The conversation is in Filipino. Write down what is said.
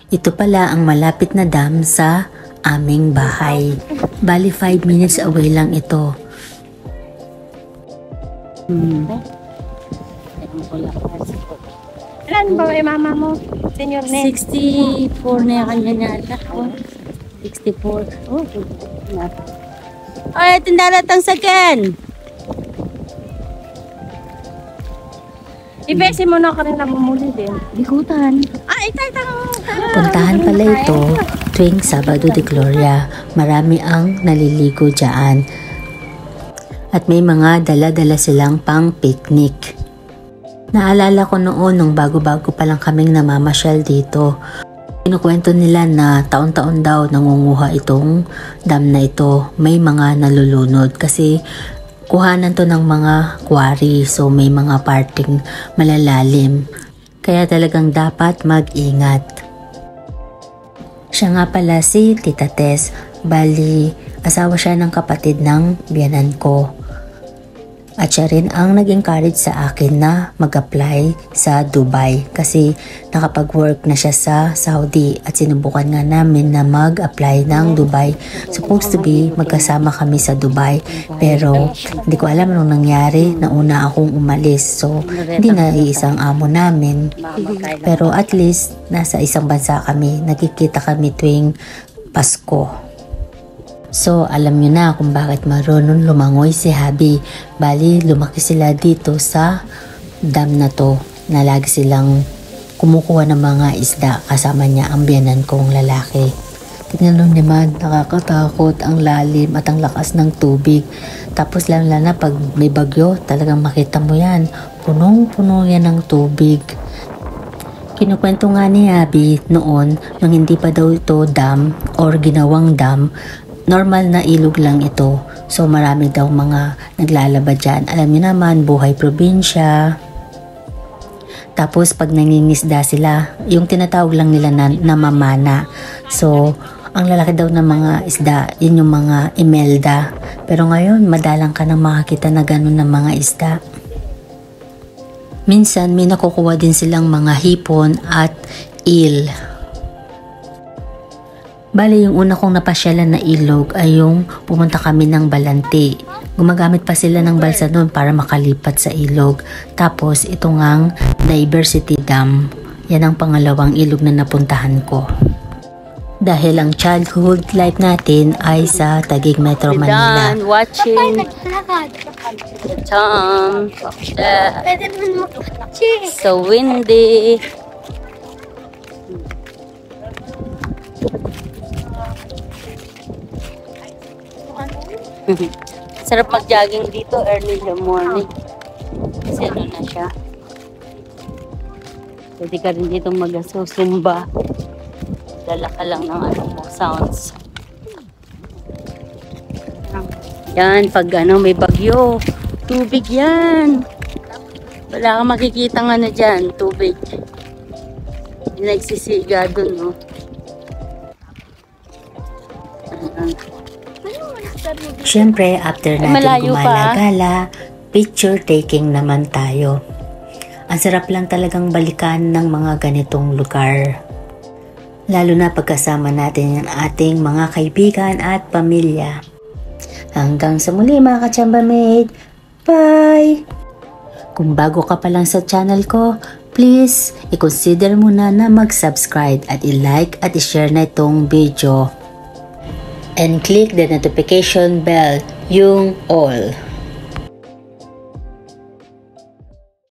Ito pala ang malapit na dam sa aming bahay. Bali 5 minutes away lang ito. Ilan ba ay mama mo? Senior net? 64 na yung kanya nata. 64. Oh, ay, tindaratang sakin! Ibesi mo na ka rin namumuli din. Bikutan. Ay, taytang! Puntahan pala ito tuwing Sabado de Gloria. Marami ang naliligo dyan. At may mga dala-dala silang pang picnic. Naalala ko noon nung bago-bago pa lang kaming namamasyal dito. Kinukwento nila na taon-taon daw nangunguha itong dam na ito. May mga nalulunod kasi kuhanan to ng mga quarry, so may mga parting malalalim. Kaya talagang dapat mag-ingat. Siya nga pala si Tita Tess. Bali, asawa siya ng kapatid ng biyanan ko. At siya rin ang nag-encourage sa akin na mag-apply sa Dubai kasi nakapag-work na siya sa Saudi at sinubukan nga namin na mag-apply ng Dubai. Supposed to be magkasama kami sa Dubai pero hindi ko alam anong nangyari. Nauna akong umalis, so hindi na iisang amo namin. Pero at least nasa isang bansa kami, nagkikita kami tuwing Pasko. So, alam nyo na kung bakit marunong lumangoy si Habi. Bali, lumaki sila dito sa dam na to na lagi silang kumukuha ng mga isda kasama niya ang biyanan kong lalaki. Tignan nyo naman, nakakatakot ang lalim at ang lakas ng tubig. Tapos lang na pag may bagyo, talagang makita mo yan. Punong-puno yan ng tubig. Kinukwento nga ni Habi noon nung hindi pa daw ito dam or ginawang dam, normal na ilog lang ito. So marami daw mga naglalaba dyan. Alam niyo naman, buhay probinsya. Tapos pag nangingisda sila, yung tinatawag lang nila na namamana. So ang lalaki daw ng mga isda, yun yung mga imelda. Pero ngayon, madalang ka nang makakita na ganun ng mga isda. Minsan may nakukuha din silang mga hipon at eel. Bale, yung una kong napasyalan na ilog ay yung pumunta kami ng Balante. Gumagamit pa sila ng balsa noon para makalipat sa ilog. Tapos, ito ngang Diversity Dam. Yan ang pangalawang ilog na napuntahan ko. Dahil ang childhood life natin ay sa Taguig Metro Manila. Done watching the Tom. So windy. Sarap mag-jogging dito early in the morning. Kasi ano na siya. Pwede ka rin dito mag-zumba. Dala ka lang ng ano mo, sounds. Yan, pag ano, may bagyo. Tubig yan. Wala kang makikita nga na dyan, tubig. Nagsisiga dun, no? Siyempre, after natin gumala-gala, picture taking naman tayo. Ang sarap lang talagang balikan ng mga ganitong lugar. Lalo na pagkasama natin ang ating mga kaibigan at pamilya. Hanggang sa muli mga ka-Chamba-mate. Bye! Kung bago ka pa lang sa channel ko, please, i-consider mo na mag-subscribe at i-like at i-share na itong video. And click the notification bell, yung all.